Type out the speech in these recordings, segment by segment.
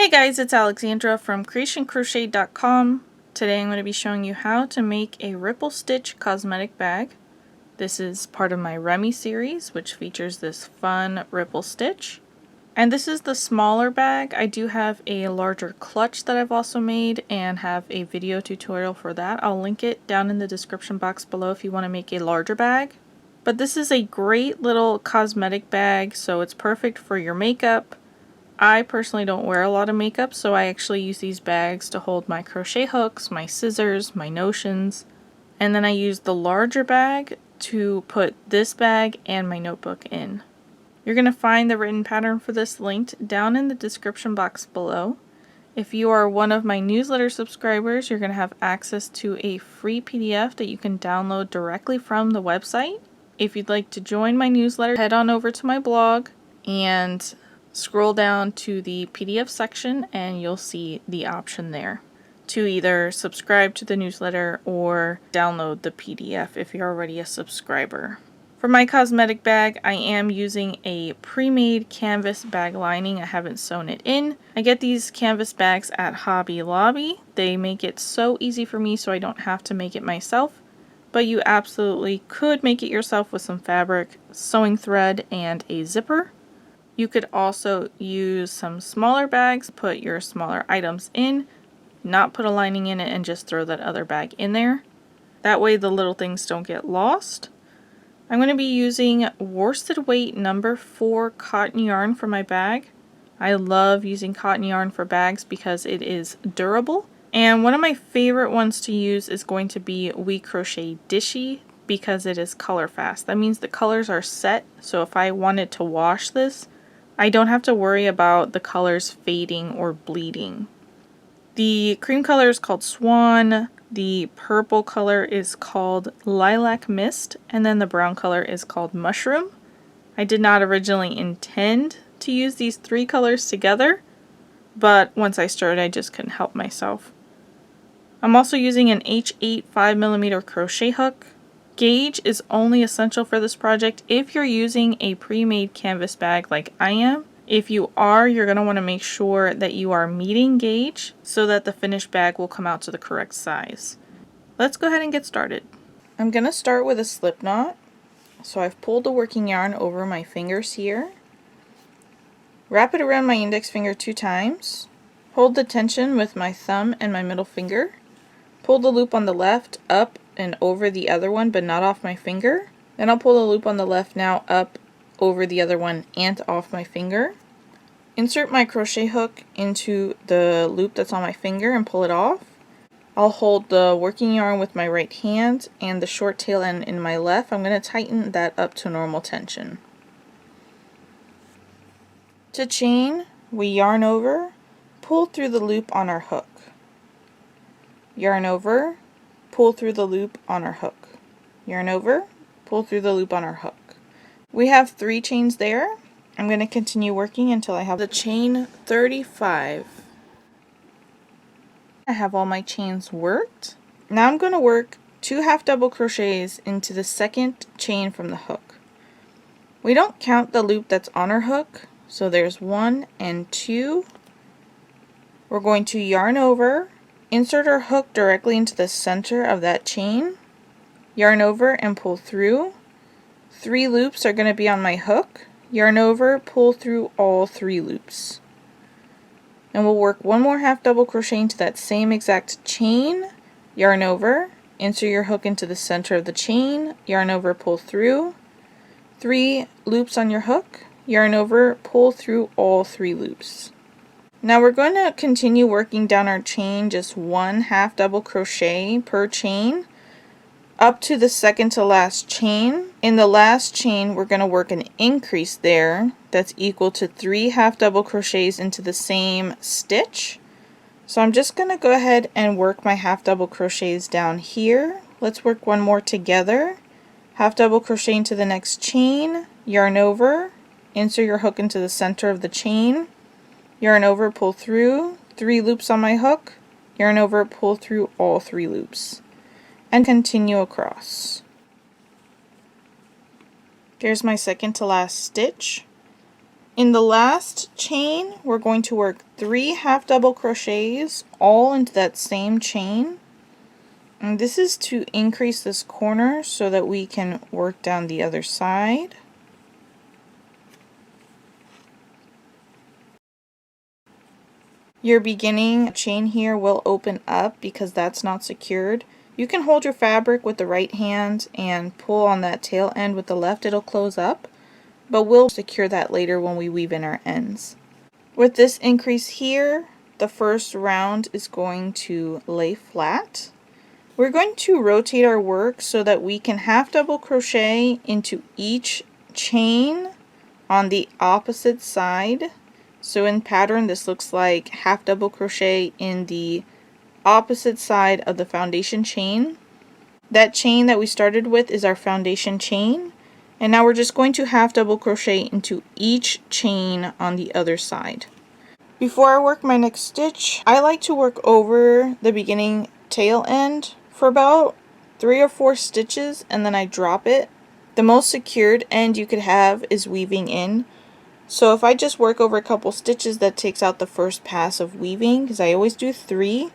Hey guys, it's Alexandra from Cre8tioncrochet.com. Today I'm going to be showing you how to make a ripple stitch cosmetic bag. This is part of my Remi series, which features this fun ripple stitch. And this is the smaller bag. I do have a larger clutch that I've also made and have a video tutorial for that. I'll link it down in the description box below if you want to make a larger bag. But this is a great little cosmetic bag, so it's perfect for your makeup. I personally don't wear a lot of makeup, so I actually use these bags to hold my crochet hooks, my scissors, my notions, and then I use the larger bag to put this bag and my notebook in. You're going to find the written pattern for this linked down in the description box below. If you are one of my newsletter subscribers, you're going to have access to a free PDF that you can download directly from the website. If you'd like to join my newsletter, head on over to my blog and scroll down to the PDF section and you'll see the option there to either subscribe to the newsletter or download the PDF if you're already a subscriber. For my cosmetic bag, I am using a pre-made canvas bag lining. I haven't sewn it in. I get these canvas bags at Hobby Lobby. They make it so easy for me so I don't have to make it myself. But you absolutely could make it yourself with some fabric, sewing thread, and a zipper. You could also use some smaller bags, put your smaller items in, not put a lining in it, and just throw that other bag in there. That way the little things don't get lost. I'm going to be using worsted weight number 4 cotton yarn for my bag. I love using cotton yarn for bags because it is durable. And one of my favorite ones to use is going to be WeCrochet Dishie because it is color fast. That means the colors are set, so if I wanted to wash this, I don't have to worry about the colors fading or bleeding. The cream color is called Swan, the purple color is called Lilac Mist, and then the brown color is called Mushroom. I did not originally intend to use these 3 colors together, but once I started I just couldn't help myself. I'm also using an H8 5mm crochet hook. Gauge is only essential for this project if you're using a pre-made canvas bag like I am. If you are, you're going to want to make sure that you are meeting gauge so that the finished bag will come out to the correct size. Let's go ahead and get started. I'm going to start with a slip knot. So I've pulled the working yarn over my fingers here. Wrap it around my index finger 2 times. Hold the tension with my thumb and my middle finger. Pull the loop on the left up and over the other one, but not off my finger. Then I'll pull the loop on the left now up over the other one and off my finger. Insert my crochet hook into the loop that's on my finger and pull it off. I'll hold the working yarn with my right hand and the short tail end in my left. I'm going to tighten that up to normal tension. To chain, we yarn over, pull through the loop on our hook. Yarn over, pull through the loop on our hook. Yarn over, pull through the loop on our hook. We have 3 chains there. I'm going to continue working until I have the chain 35. I have all my chains worked. Now I'm going to work 2 half double crochets into the second chain from the hook. We don't count the loop that's on our hook, so there's 1 and 2. We're going to yarn over, insert our hook directly into the center of that chain, yarn over and pull through. 3 loops are going to be on my hook, yarn over, pull through all 3 loops. And we'll work 1 more half double crochet into that same exact chain, yarn over, insert your hook into the center of the chain, yarn over, pull through. 3 loops on your hook, yarn over, pull through all 3 loops. Now we're going to continue working down our chain, just 1 half double crochet per chain up to the second to last chain. In the last chain we're going to work an increase there that's equal to 3 half double crochets into the same stitch. So I'm just going to go ahead and work my half double crochets down here. Let's work 1 more together. Half double crochet into the next chain, yarn over, insert your hook into the center of the chain, yarn over, pull through, 3 loops on my hook, yarn over, pull through all 3 loops, and continue across. Here's my second to last stitch. In the last chain, we're going to work 3 half double crochets all into that same chain. And this is to increase this corner so that we can work down the other side. Your beginning chain here will open up because that's not secured. You can hold your fabric with the right hand and pull on that tail end with the left, it'll close up. But we'll secure that later when we weave in our ends. With this increase here, the first round is going to lay flat. We're going to rotate our work so that we can half double crochet into each chain on the opposite side. So in pattern, this looks like half double crochet in the opposite side of the foundation chain. That chain that we started with is our foundation chain. And now we're just going to half double crochet into each chain on the other side. Before I work my next stitch, I like to work over the beginning tail end for about 3 or 4 stitches and then I drop it. The most secured end you could have is weaving in. So if I just work over a couple stitches, that takes out the first pass of weaving because I always do 3.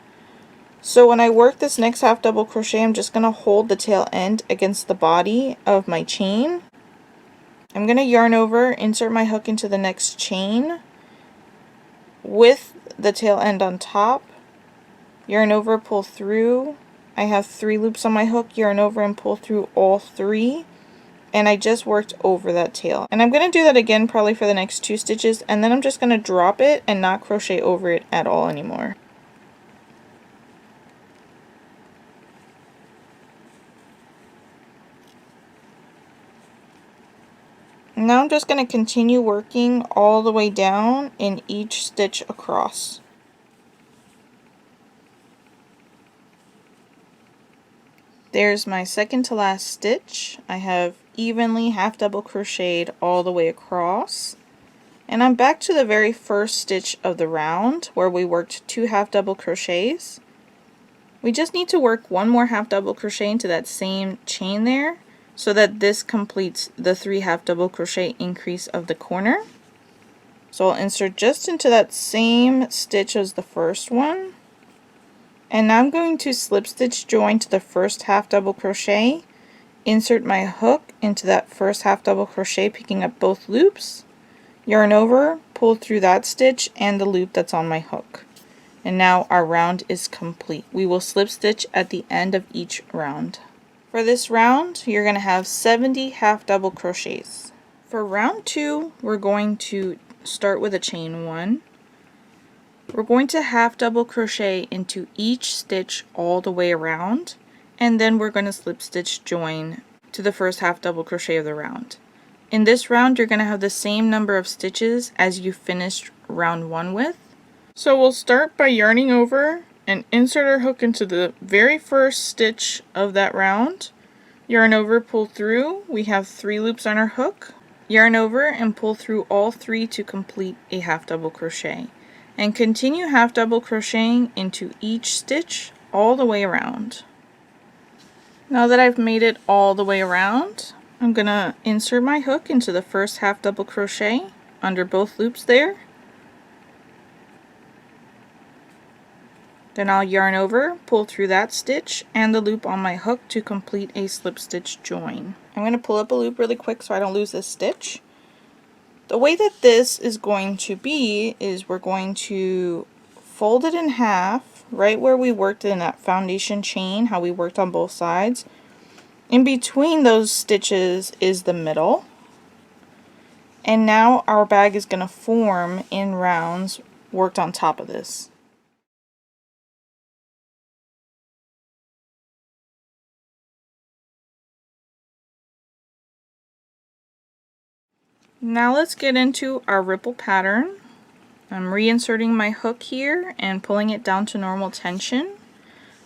So when I work this next half double crochet, I'm just going to hold the tail end against the body of my chain. I'm going to yarn over, insert my hook into the next chain with the tail end on top, yarn over, pull through. I have 3 loops on my hook, yarn over and pull through all 3, and I just worked over that tail. And I'm going to do that again probably for the next 2 stitches, and then I'm just going to drop it and not crochet over it at all anymore. Now I'm just going to continue working all the way down in each stitch across. There's my second to last stitch. I have evenly half double crocheted all the way across. And I'm back to the very first stitch of the round where we worked 2 half double crochets. We just need to work 1 more half double crochet into that same chain there, so that this completes the 3 half double crochet increase of the corner. So I'll insert just into that same stitch as the first one. And now I'm going to slip stitch join to the first half double crochet, insert my hook into that first half double crochet, picking up both loops, yarn over, pull through that stitch and the loop that's on my hook. And now our round is complete. We will slip stitch at the end of each round. For this round, you're going to have 70 half double crochets. For round 2, we're going to start with a chain 1. We're going to half double crochet into each stitch all the way around, and then we're going to slip stitch join to the first half double crochet of the round. In this round, you're going to have the same number of stitches as you finished round 1 with. So we'll start by yarning over and insert our hook into the very first stitch of that round, yarn over, pull through. We have 3 loops on our hook, yarn over and pull through all 3 to complete a half double crochet, and continue half double crocheting into each stitch all the way around. Now that I've made it all the way around, I'm gonna insert my hook into the first half double crochet under both loops there. Then I'll yarn over, pull through that stitch and the loop on my hook to complete a slip stitch join. I'm going to pull up a loop really quick so I don't lose this stitch. The way that this is going to be is we're going to fold it in half right where we worked in that foundation chain, how we worked on both sides. In between those stitches is the middle. And now our bag is going to form in rounds worked on top of this. Now let's get into our ripple pattern. I'm reinserting my hook here and pulling it down to normal tension.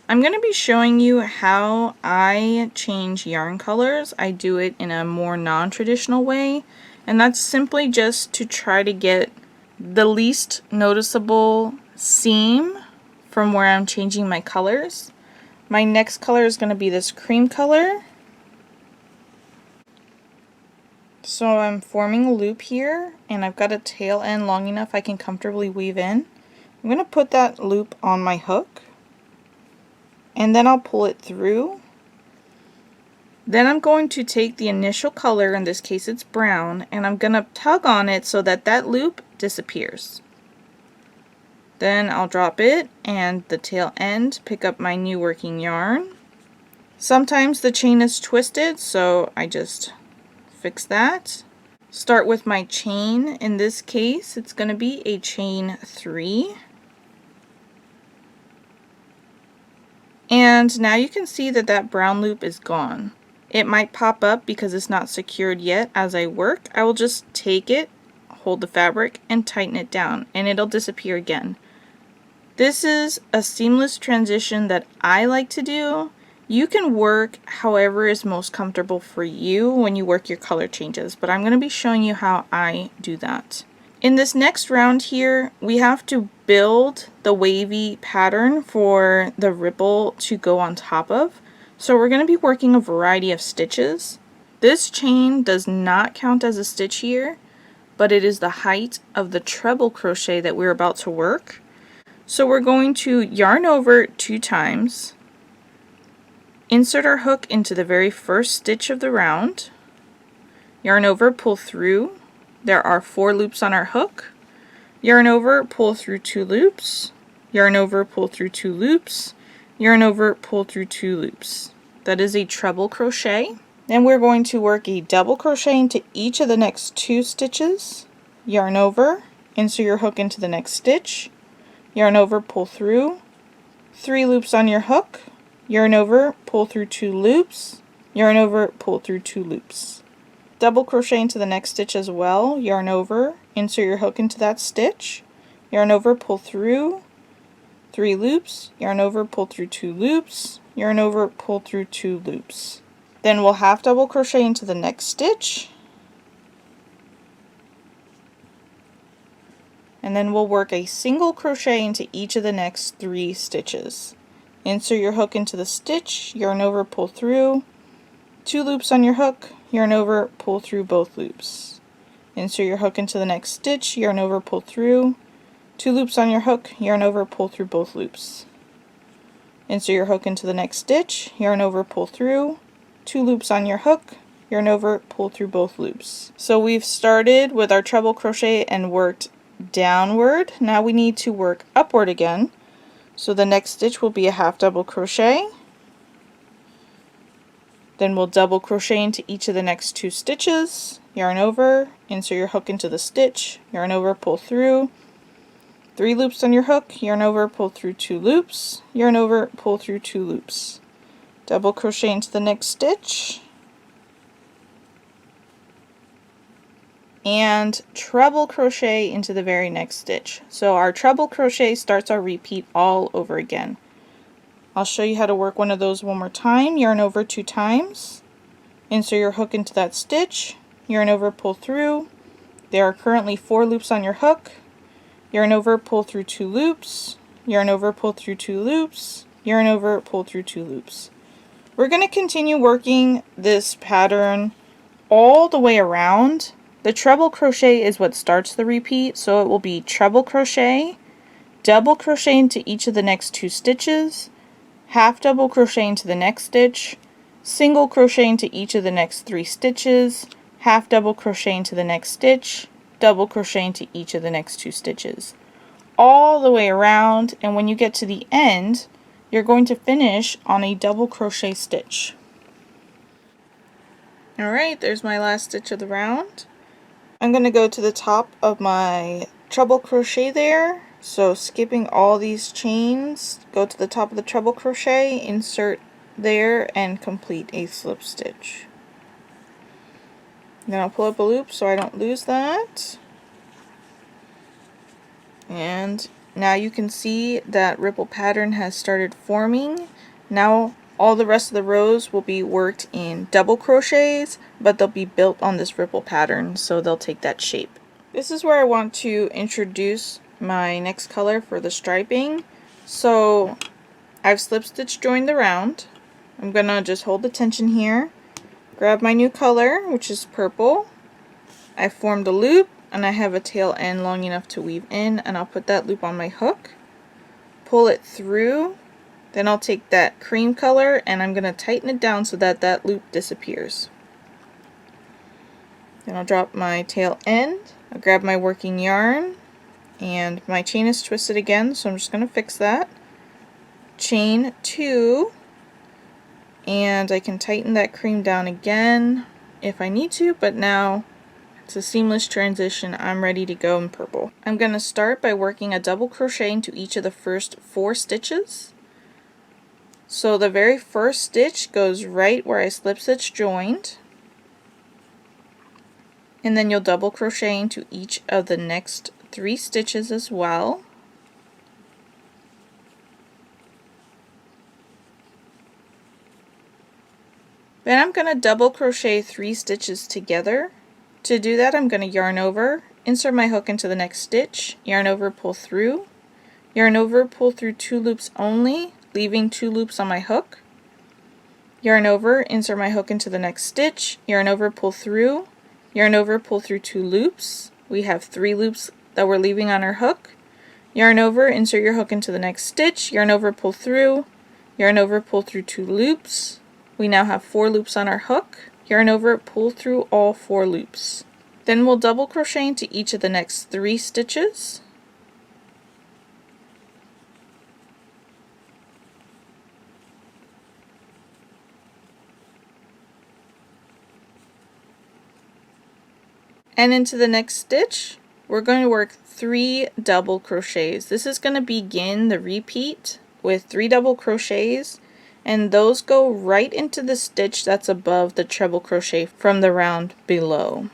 I'm going to be showing you how I change yarn colors. I do it in a more non-traditional way, and that's simply just to try to get the least noticeable seam from where I'm changing my colors. My next color is going to be this cream color. So I'm forming a loop here, and I've got a tail end long enough I can comfortably weave in. I'm going to put that loop on my hook, and then I'll pull it through. Then I'm going to take the initial color, in this case it's brown, and I'm going to tug on it so that that loop disappears. Then I'll drop it and the tail end, pick up my new working yarn. Sometimes the chain is twisted, so I just fix that. Start with my chain. In this case, it's going to be a chain 3. And now you can see that that brown loop is gone. It might pop up because it's not secured yet as I work. I will just take it, hold the fabric, and tighten it down, and it'll disappear again. This is a seamless transition that I like to do. You can work however is most comfortable for you when you work your color changes, but I'm going to be showing you how I do that. In this next round here, we have to build the wavy pattern for the ripple to go on top of. So we're going to be working a variety of stitches. This chain does not count as a stitch here, but it is the height of the treble crochet that we're about to work. So we're going to yarn over 2 times, insert our hook into the very first stitch of the round, yarn over, pull through. There are 4 loops on our hook. Yarn over, pull through 2 loops, yarn over, pull through 2 loops, yarn over, pull through 2 loops. That is a treble crochet. Then we're going to work a double crochet into each of the next 2 stitches. Yarn over, insert your hook into the next stitch, yarn over, pull through, 3 loops on your hook, yarn over, pull through 2 loops, yarn over, pull through 2 loops. Double crochet into the next stitch as well, yarn over, insert your hook into that stitch, yarn over, pull through, 3 loops, yarn over, pull through 2 loops, yarn over, pull through 2 loops. Then we'll half double crochet into the next stitch, and then we'll work a single crochet into each of the next 3 stitches. Insert your hook into the stitch, yarn over, pull through, 2 loops on your hook, yarn over, pull through both loops. Insert your hook into the next stitch, yarn over, pull through, 2 loops on your hook, yarn over, pull through both loops. Insert your hook into the next stitch, yarn over, pull through, 2 loops on your hook, yarn over, pull through both loops. So we've started with our treble crochet and worked downward. Now we need to work upward again. So the next stitch will be a half double crochet. Then we'll double crochet into each of the next 2 stitches, yarn over, insert your hook into the stitch, yarn over, pull through, 3 loops on your hook, yarn over, pull through 2 loops, yarn over, pull through 2 loops. Double crochet into the next stitch, and treble crochet into the very next stitch. So our treble crochet starts our repeat all over again. I'll show you how to work one of those one more time. Yarn over 2 times, insert your hook into that stitch, yarn over, pull through. There are currently 4 loops on your hook, yarn over, pull through 2 loops, yarn over, pull through 2 loops, yarn over, pull through 2 loops. We're going to continue working this pattern all the way around. The treble crochet is what starts the repeat, so it will be treble crochet, double crochet into each of the next 2 stitches, half double crochet into the next stitch, single crochet into each of the next 3 stitches, half double crochet into the next stitch, double crochet into each of the next 2 stitches. All the way around, and when you get to the end, you're going to finish on a double crochet stitch. Alright, there's my last stitch of the round. I'm going to go to the top of my treble crochet there. So skipping all these chains, go to the top of the treble crochet, insert there, and complete a slip stitch. Then I'll pull up a loop so I don't lose that. And now you can see that ripple pattern has started forming. Now all the rest of the rows will be worked in double crochets, but they'll be built on this ripple pattern, so they'll take that shape. This is where I want to introduce my next color for the striping. So I've slip stitch joined the round. I'm gonna just hold the tension here, grab my new color, which is purple, I formed a loop and I have a tail end long enough to weave in, and I'll put that loop on my hook, pull it through, then I'll take that cream color and I'm going to tighten it down so that that loop disappears. Then I'll drop my tail end, I'll grab my working yarn, and my chain is twisted again, so I'm just going to fix that. Chain 2, and I can tighten that cream down again if I need to, but now it's a seamless transition. I'm ready to go in purple. I'm going to start by working a double crochet into each of the first 4 stitches. So the very first stitch goes right where I slip stitch joined, and then you'll double crochet into each of the next 3 stitches as well. Then I'm going to double crochet 3 stitches together. To do that, I'm going to yarn over, insert my hook into the next stitch, yarn over, pull through, yarn over, pull through 2 loops only, leaving 2 loops on my hook, yarn over, insert my hook into the next stitch, yarn over, pull through, yarn over, pull through 2 loops. We have 3 loops that we're leaving on our hook. Yarn over, insert your hook into the next stitch, yarn over, pull through, yarn over, pull through 2 loops. We now have 4 loops on our hook. Yarn over, pull through all 4 loops. Then we'll double crochet into each of the next 3 stitches. And into the next stitch, we're going to work 3 double crochets. This is going to begin the repeat with 3 double crochets, and those go right into the stitch that's above the treble crochet from the round below.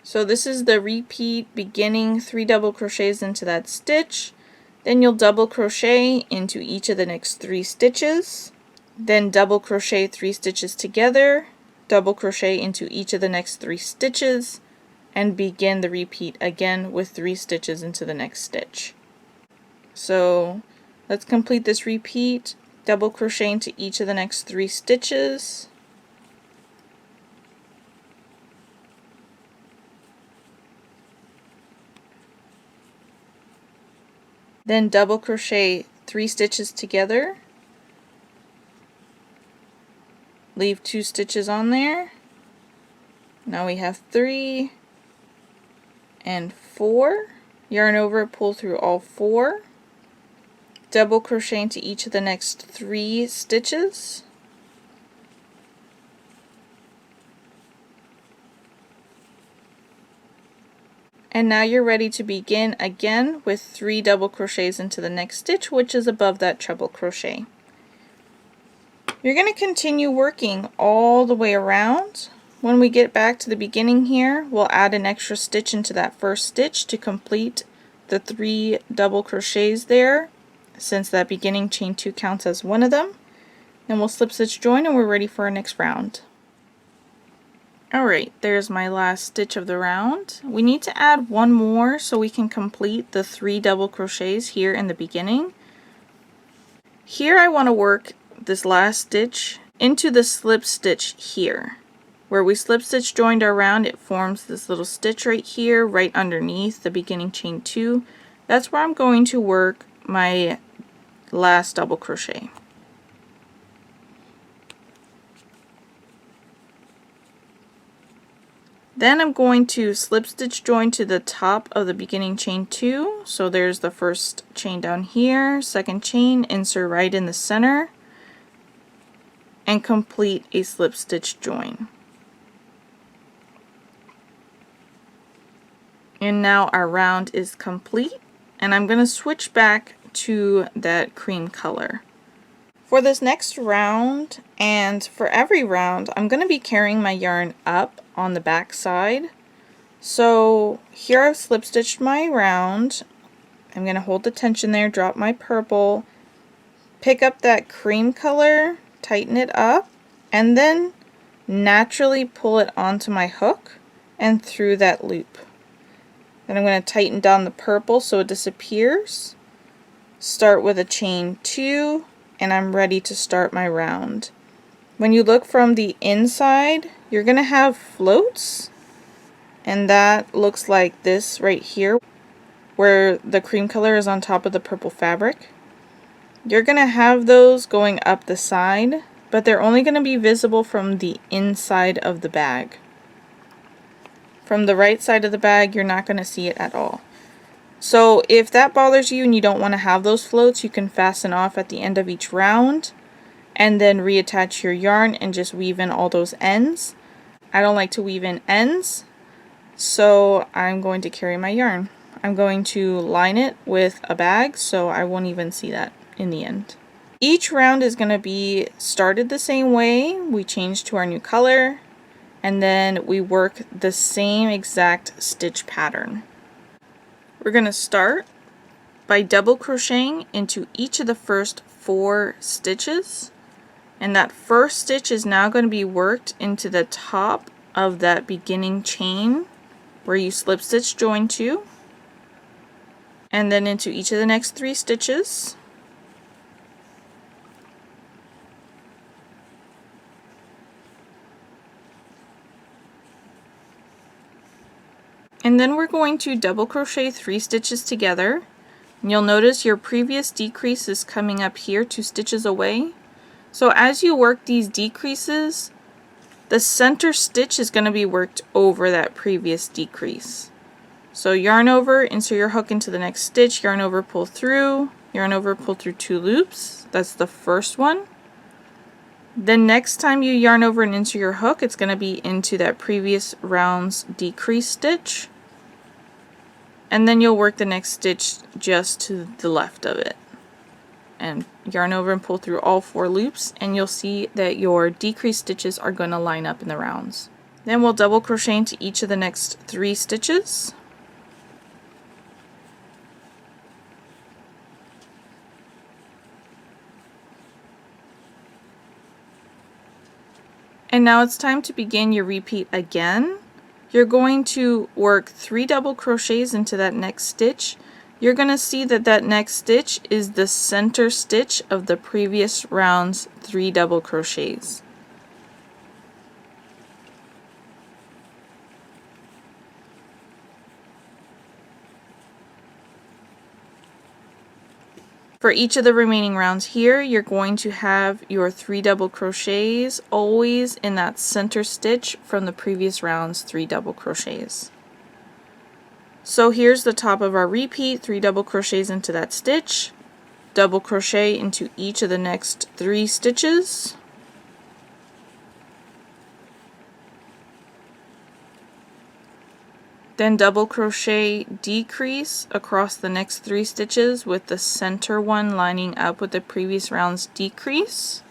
So this is the repeat, beginning 3 double crochets into that stitch, then you'll double crochet into each of the next 3 stitches, then double crochet 3 stitches together, double crochet into each of the next 3 stitches, and begin the repeat again with 3 stitches into the next stitch. So let's complete this repeat, double crochet into each of the next 3 stitches, then double crochet 3 stitches together, leave 2 stitches on there. Now we have 3 and 4, yarn over, pull through all 4, double crochet into each of the next 3 stitches, and now you're ready to begin again with 3 double crochets into the next stitch, which is above that treble crochet. You're going to continue working all the way around. When we get back to the beginning here, we'll add an extra stitch into that first stitch to complete the 3 double crochets there, since that beginning chain 2 counts as one of them. Then we'll slip stitch join and we're ready for our next round. Alright, there's my last stitch of the round. We need to add one more so we can complete the 3 double crochets here in the beginning. Here I want to work this last stitch into the slip stitch here. Where we slip stitch joined our round, it forms this little stitch right here, right underneath the beginning chain 2. That's where I'm going to work my last double crochet. Then I'm going to slip stitch join to the top of the beginning chain 2. So there's the first chain down here, second chain, insert right in the center, and complete a slip stitch join. And now our round is complete, and I'm going to switch back to that cream color. For this next round, and for every round, I'm going to be carrying my yarn up on the back side. So here I've slip stitched my round. I'm going to hold the tension there, drop my purple, pick up that cream color, tighten it up, and then naturally pull it onto my hook and through that loop. Then I'm going to tighten down the purple so it disappears. start with a chain 2, and I'm ready to start my round. When you look from the inside, you're going to have floats, and that looks like this right here, where the cream color is on top of the purple fabric. You're going to have those going up the side, but they're only going to be visible from the inside of the bag. From the right side of the bag, you're not going to see it at all. So if that bothers you and you don't want to have those floats, you can fasten off at the end of each round and then reattach your yarn and just weave in all those ends. I don't like to weave in ends, so I'm going to carry my yarn. I'm going to line it with a bag so I won't even see that in the end. Each round is going to be started the same way. We change to our new color, and then we work the same exact stitch pattern. We're going to start by double crocheting into each of the first 4 stitches, and that first stitch is now going to be worked into the top of that beginning chain where you slip stitch join to, and then into each of the next 3 stitches. And then we're going to double crochet 3 stitches together. And you'll notice your previous decrease is coming up here 2 stitches away. So as you work these decreases, the center stitch is going to be worked over that previous decrease. So yarn over, insert your hook into the next stitch, yarn over, pull through, yarn over, pull through 2 loops. That's the first one. Then next time you yarn over and insert your hook, it's going to be into that previous round's decrease stitch. And then you'll work the next stitch just to the left of it. And yarn over and pull through all 4 loops, and you'll see that your decrease stitches are going to line up in the rounds. Then we'll double crochet into each of the next 3 stitches. And now it's time to begin your repeat again. You're going to work 3 double crochets into that next stitch. You're going to see that that next stitch is the center stitch of the previous round's 3 double crochets. For each of the remaining rounds here, you're going to have your 3 double crochets always in that center stitch from the previous round's 3 double crochets. So here's the top of our repeat, 3 double crochets into that stitch, double crochet into each of the next 3 stitches, then double crochet decrease across the next 3 stitches with the center one lining up with the previous round's decrease.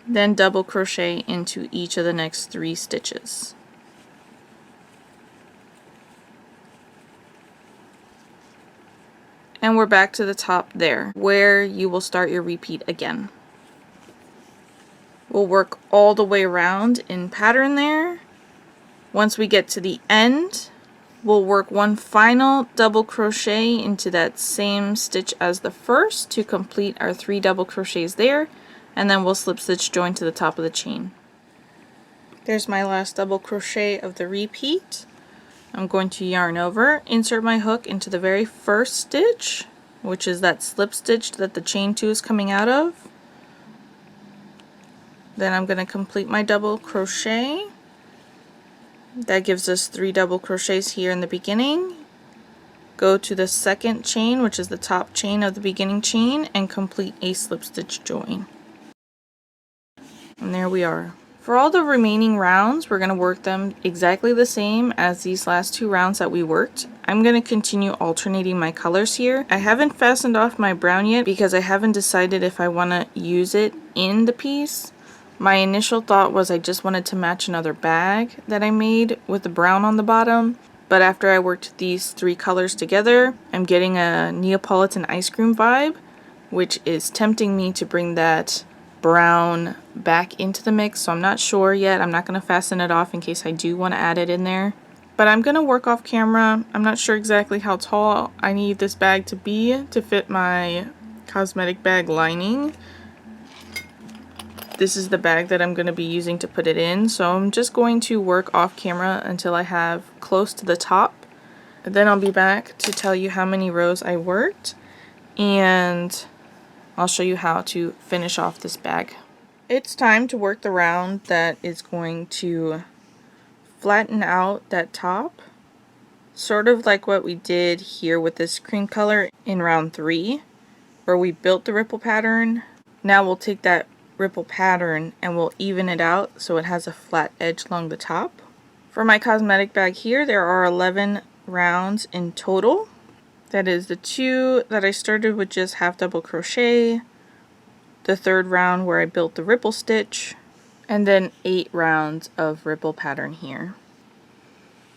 Then double crochet into each of the next 3 stitches. And we're back to the top there, where you will start your repeat again. We'll work all the way around in pattern there. Once we get to the end, we'll work one final double crochet into that same stitch as the first to complete our 3 double crochets there, and then we'll slip stitch join to the top of the chain. There's my last double crochet of the repeat. I'm going to yarn over, insert my hook into the very first stitch, which is that slip stitch that the chain 2 is coming out of. Then I'm going to complete my double crochet. That gives us 3 double crochets here in the beginning. Go to the second chain, which is the top chain of the beginning chain, and complete a slip stitch join. And there we are. For all the remaining rounds, we're going to work them exactly the same as these last 2 rounds that we worked. I'm going to continue alternating my colors here. I haven't fastened off my brown yet because I haven't decided if I want to use it in the piece. My initial thought was I just wanted to match another bag that I made with the brown on the bottom, but after I worked these 3 colors together, I'm getting a Neapolitan ice cream vibe, which is tempting me to bring that brown back into the mix, so I'm not sure yet. I'm not going to fasten it off in case I do want to add it in there. But I'm going to work off camera. I'm not sure exactly how tall I need this bag to be to fit my cosmetic bag lining. This is the bag that I'm going to be using to put it in, so I'm just going to work off camera until I have close to the top. And then I'll be back to tell you how many rows I worked, and I'll show you how to finish off this bag. It's time to work the round that is going to flatten out that top, sort of like what we did here with this cream color in round 3, where we built the ripple pattern. Now we'll take that ripple pattern and we'll even it out so it has a flat edge along the top. For my cosmetic bag here, there are 11 rounds in total. That is the 2 that I started with just half double crochet, the 3rd round where I built the ripple stitch, and then 8 rounds of ripple pattern here.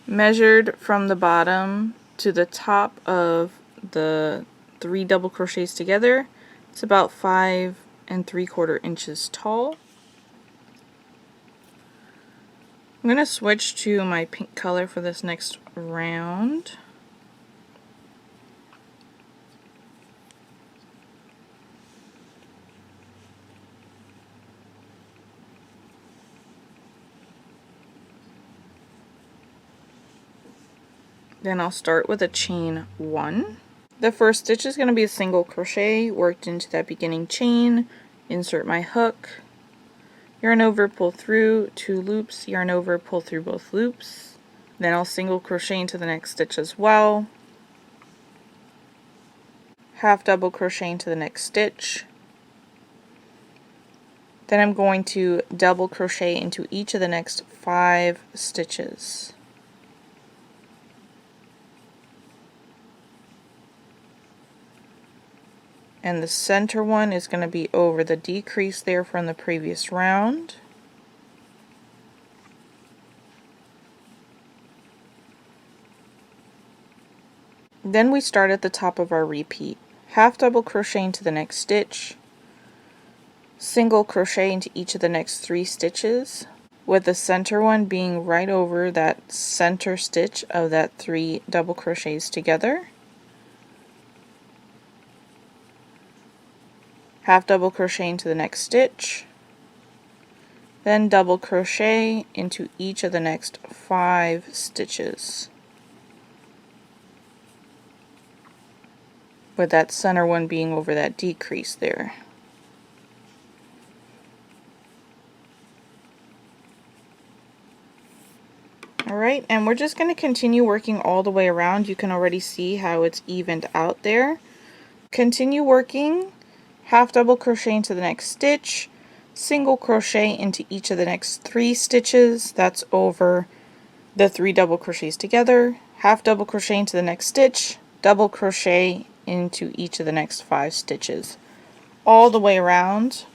Measured from the bottom to the top of the 3 double crochets together, it's about 5 3/4 inches tall. I'm going to switch to my pink color for this next round. Then I'll start with a chain 1. The first stitch is going to be a single crochet worked into that beginning chain. Insert my hook, yarn over, pull through 2 loops, yarn over, pull through both loops. Then I'll single crochet into the next stitch as well. Half double crochet into the next stitch. Then I'm going to double crochet into each of the next 5 stitches. And the center one is going to be over the decrease there from the previous round. Then we start at the top of our repeat. Half double crochet into the next stitch, single crochet into each of the next 3 stitches, with the center one being right over that center stitch of that 3 double crochets together. Half double crochet into the next stitch, then double crochet into each of the next 5 stitches, with that center one being over that decrease there. Alright, and we're just going to continue working all the way around. You can already see how it's evened out there. Continue working. Half double crochet into the next stitch, single crochet into each of the next 3 stitches, that's over the 3 double crochets together, half double crochet into the next stitch, double crochet into each of the next 5 stitches, all the way around.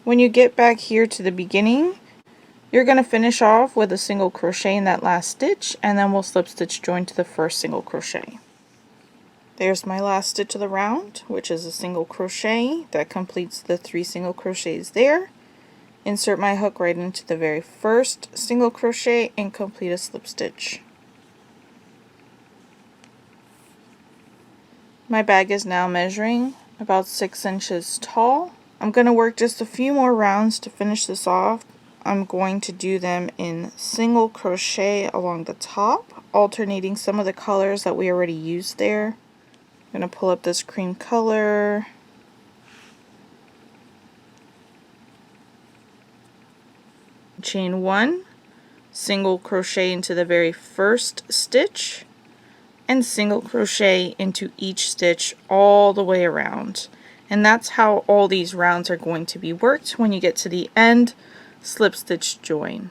When you get back here to the beginning, you're going to finish off with a single crochet in that last stitch, and then we'll slip stitch join to the first single crochet. There's my last stitch of the round, which is a single crochet. That completes the 3 single crochets there. Insert my hook right into the very first single crochet and complete a slip stitch. My bag is now measuring about 6 inches tall. I'm going to work just a few more rounds to finish this off. I'm going to do them in single crochet along the top, alternating some of the colors that we already used there. I'm going to pull up this cream color, chain 1, single crochet into the very first stitch, and single crochet into each stitch all the way around. And that's how all these rounds are going to be worked. When you get to the end, slip stitch join.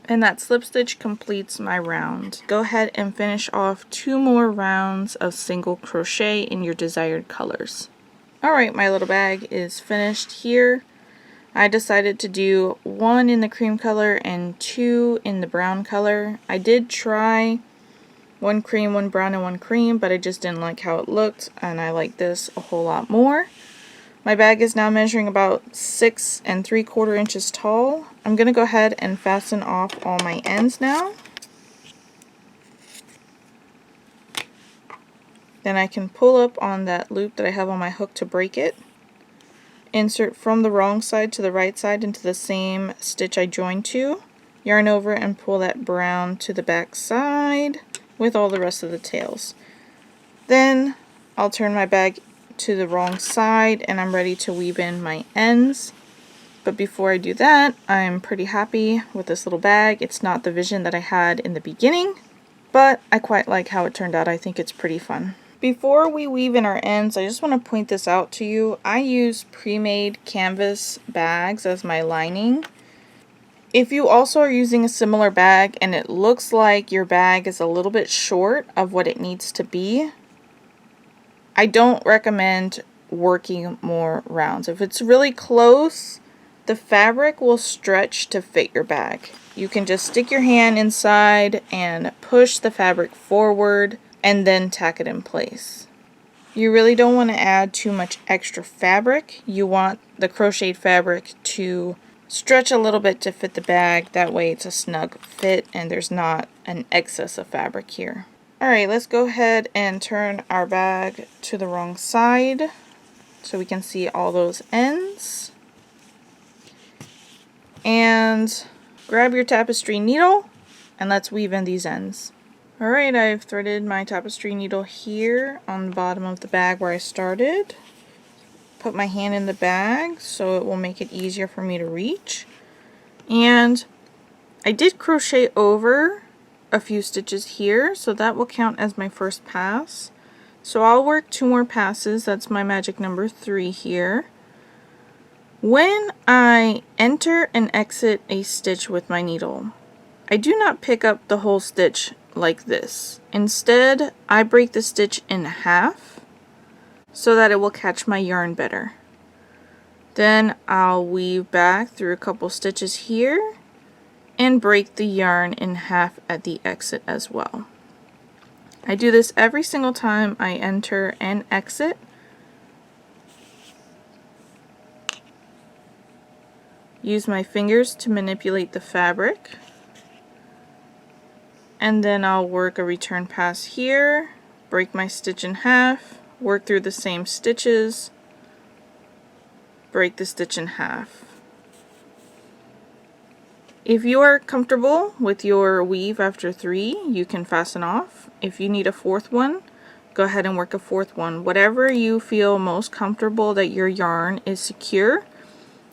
And that slip stitch completes my round. Go ahead and finish off 2 more rounds of single crochet in your desired colors. Alright, my little bag is finished here. I decided to do 1 in the cream color and 2 in the brown color. I did try one cream, one brown, and one cream, but I just didn't like how it looked, and I like this a whole lot more. My bag is now measuring about 6 3/4 inches tall. I'm going to go ahead and fasten off all my ends now. Then I can pull up on that loop that I have on my hook to break it. Insert from the wrong side to the right side into the same stitch I joined to. Yarn over and pull that brown to the back side with all the rest of the tails. Then I'll turn my bag to the wrong side and I'm ready to weave in my ends. But before I do that, I'm pretty happy with this little bag. It's not the vision that I had in the beginning, but I quite like how it turned out. I think it's pretty fun. Before we weave in our ends, I just want to point this out to you. I use pre-made canvas bags as my lining. If you also are using a similar bag and it looks like your bag is a little bit short of what it needs to be, I don't recommend working more rounds. If it's really close, the fabric will stretch to fit your bag. You can just stick your hand inside and push the fabric forward and then tack it in place. You really don't want to add too much extra fabric. You want the crocheted fabric to stretch a little bit to fit the bag. That way it's a snug fit and there's not an excess of fabric here. Alright, let's go ahead and turn our bag to the wrong side so we can see all those ends. And grab your tapestry needle and let's weave in these ends. Alright, I've threaded my tapestry needle here on the bottom of the bag where I started. Put my hand in the bag so it will make it easier for me to reach. And I did crochet over a few stitches here, so that will count as my first pass. So I'll work 2 more passes. That's my magic number 3 here. When I enter and exit a stitch with my needle, I do not pick up the whole stitch like this. Instead, I break the stitch in half so that it will catch my yarn better. Then I'll weave back through a couple stitches here and break the yarn in half at the exit as well. I do this every single time I enter and exit. Use my fingers to manipulate the fabric. And then I'll work a return pass here, break my stitch in half, work through the same stitches, break the stitch in half. If you are comfortable with your weave after 3, you can fasten off. If you need a 4th one, go ahead and work a 4th one. Whatever you feel most comfortable that your yarn is secure,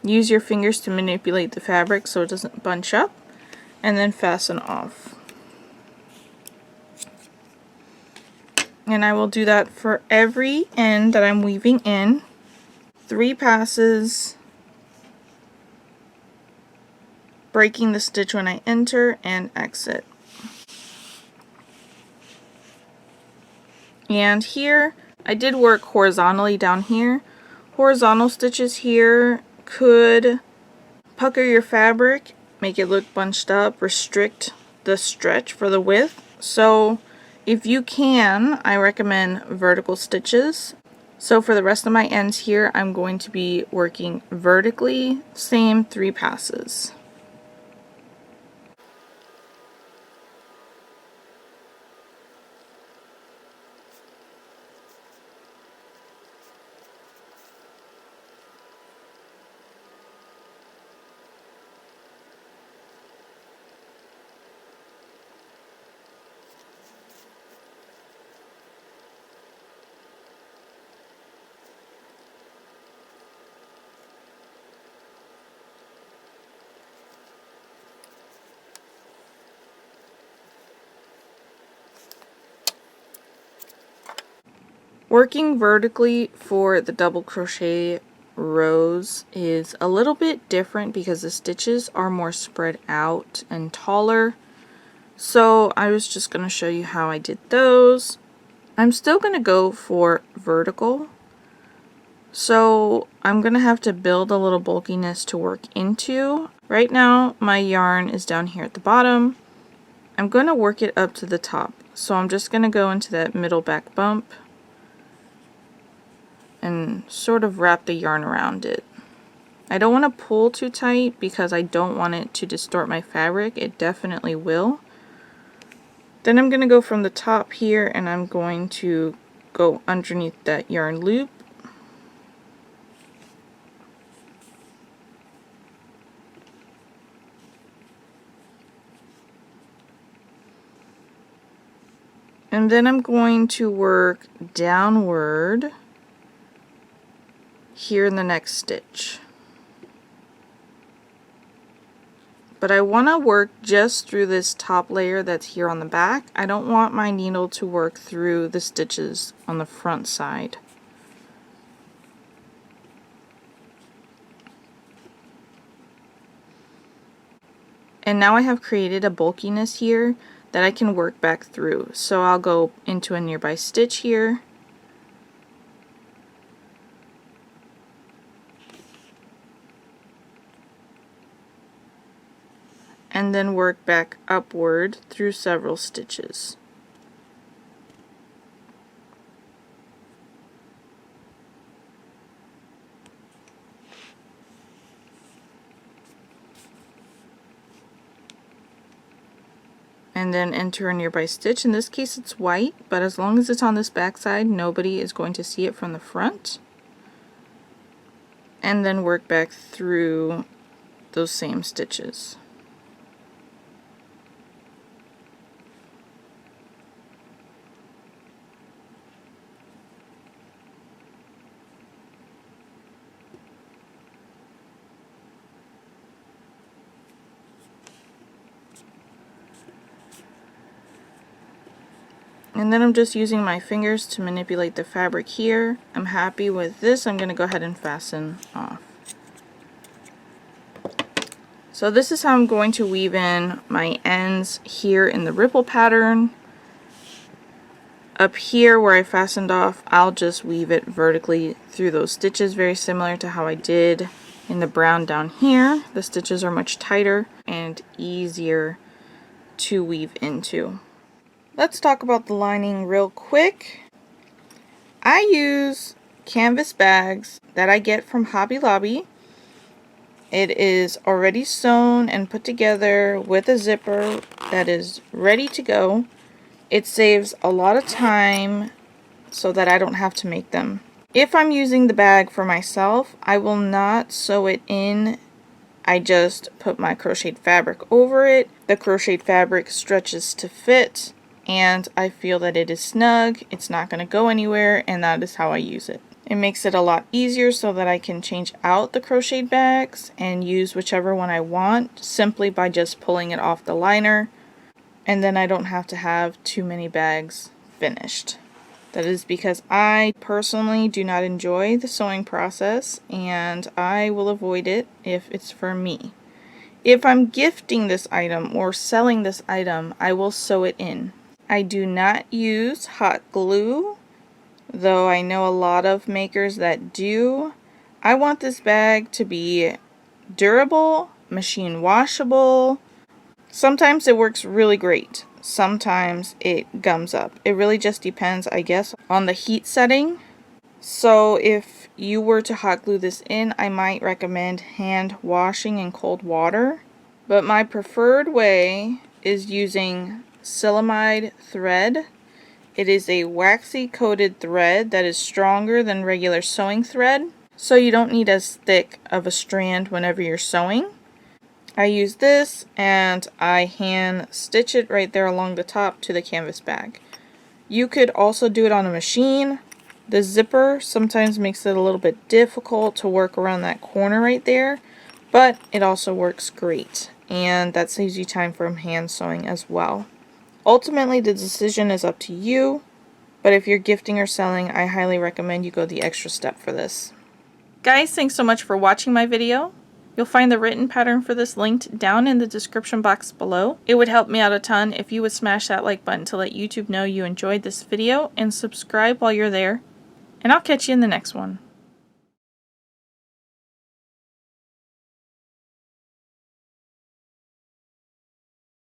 use your fingers to manipulate the fabric so it doesn't bunch up, and then fasten off. And I will do that for every end that I'm weaving in. 3 passes, breaking the stitch when I enter and exit. And here, I did work horizontally down here. Horizontal stitches here could pucker your fabric, make it look bunched up, restrict the stretch for the width. So if you can, I recommend vertical stitches. So for the rest of my ends here, I'm going to be working vertically, same 3 passes. Working vertically for the double crochet rows is a little bit different because the stitches are more spread out and taller. So I was just going to show you how I did those. I'm still going to go for vertical. So I'm going to have to build a little bulkiness to work into. Right now my yarn is down here at the bottom. I'm going to work it up to the top. So I'm just going to go into that middle back bump and sort of wrap the yarn around it. I don't want to pull too tight because I don't want it to distort my fabric. It definitely will. Then I'm going to go from the top here and I'm going to go underneath that yarn loop. And then I'm going to work downward here in the next stitch. But I want to work just through this top layer that's here on the back. I don't want my needle to work through the stitches on the front side. And now I have created a bulkiness here that I can work back through. So I'll go into a nearby stitch here. And then work back upward through several stitches. And then enter a nearby stitch. In this case it's white, but as long as it's on this back side, nobody is going to see it from the front. And then work back through those same stitches. And then I'm just using my fingers to manipulate the fabric here. I'm happy with this. I'm going to go ahead and fasten off. So this is how I'm going to weave in my ends here in the ripple pattern. Up here where I fastened off, I'll just weave it vertically through those stitches, very similar to how I did in the brown down here. The stitches are much tighter and easier to weave into. Let's talk about the lining real quick. I use canvas bags that I get from Hobby Lobby. It is already sewn and put together with a zipper that is ready to go. It saves a lot of time so that I don't have to make them. If I'm using the bag for myself, I will not sew it in. I just put my crocheted fabric over it. The crocheted fabric stretches to fit, and I feel that it is snug, it's not going to go anywhere, and that is how I use it. It makes it a lot easier so that I can change out the crocheted bags and use whichever one I want simply by just pulling it off the liner, and then I don't have to have too many bags finished. That is because I personally do not enjoy the sewing process, and I will avoid it if it's for me. If I'm gifting this item or selling this item, I will sew it in. I do not use hot glue, though I know a lot of makers that do. I want this bag to be durable, machine washable. Sometimes it works really great. Sometimes it gums up. It really just depends, I guess, on the heat setting. So if you were to hot glue this in, I might recommend hand washing in cold water. But my preferred way is using silicone thread. It is a waxy coated thread that is stronger than regular sewing thread, so you don't need as thick of a strand whenever you're sewing. I use this and I hand stitch it right there along the top to the canvas bag. You could also do it on a machine. The zipper sometimes makes it a little bit difficult to work around that corner right there, but it also works great, and that saves you time from hand sewing as well. Ultimately, the decision is up to you, but if you're gifting or selling, I highly recommend you go the extra step for this. Guys, thanks so much for watching my video. You'll find the written pattern for this linked down in the description box below. It would help me out a ton if you would smash that like button to let YouTube know you enjoyed this video, and subscribe while you're there. And I'll catch you in the next one.